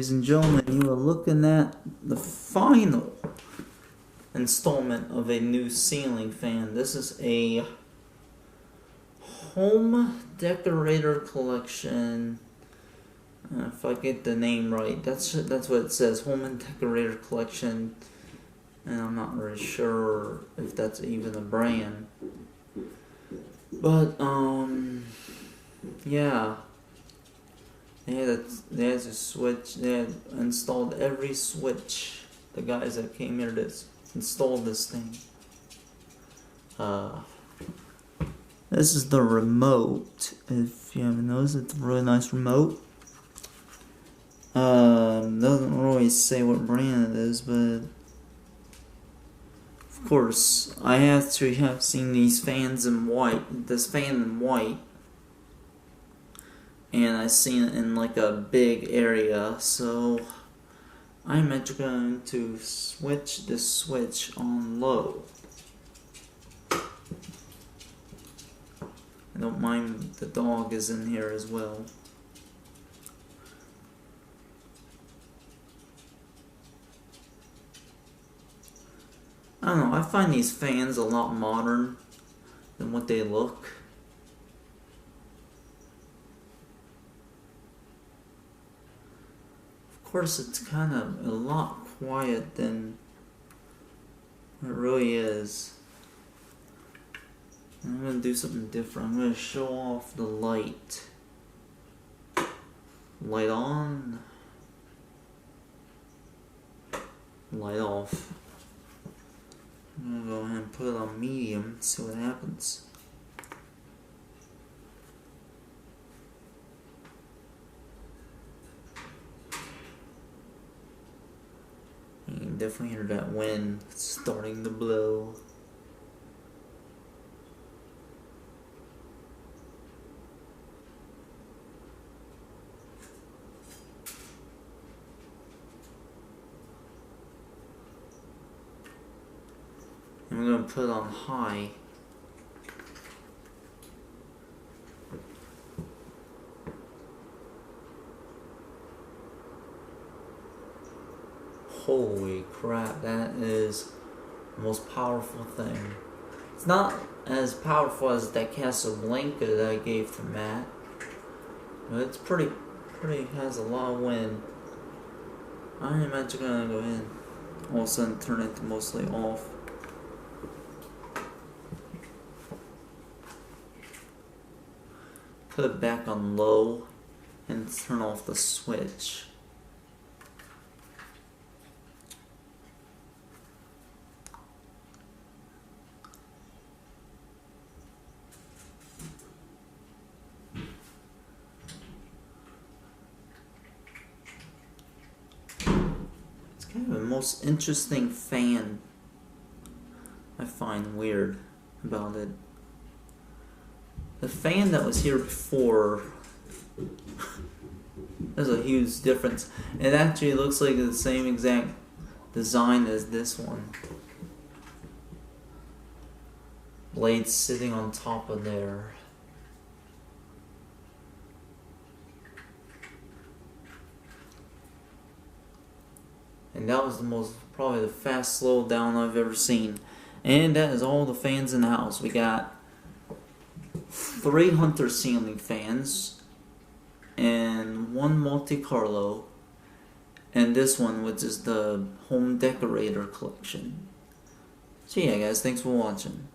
ladies and gentlemen, you are looking at the final installment of a new ceiling fan. This is a home decorator collection. If I get the name right, that's what it says, home and decorator collection. And I'm not really sure if that's even a brand. But yeah. They had to switch. They had installed every switch. The guys that came here to install this thing. This is the remote. If you haven't noticed, it's a really nice remote. Doesn't really say what brand it is, but of course I have to have seen these fans in white. This fan in white. And I seen it in like a big area, so I'm actually going to switch the switch on low. I don't mind the dog is in here as well. I don't know, I find these fans a lot modern than what they look. Of course, it's kind of a lot quiet than it really is. I'm going to do something different. I'm going to show off the light. Light on. Light off. I'm going to go ahead and put it on medium and see what happens. You can definitely hear that wind starting to blow. And we're going to put it on high. Holy crap, that is the most powerful thing. It's not as powerful as that Casablanca that I gave to Matt, but it's pretty has a lot of wind. I am actually gonna go ahead and all of a sudden turn it to mostly off. Put it back on low and turn off the switch. Kind of the most interesting fan I find weird about it. The fan that was here before, there's a huge difference. It actually looks like the same exact design as this one. Blades sitting on top of there. And that was probably the fast slow down I've ever seen. And that is all the fans in the house. We got 3 Hunter ceiling fans and 1 Monte Carlo, and this one, which is the home decorator collection. So yeah guys, thanks for watching.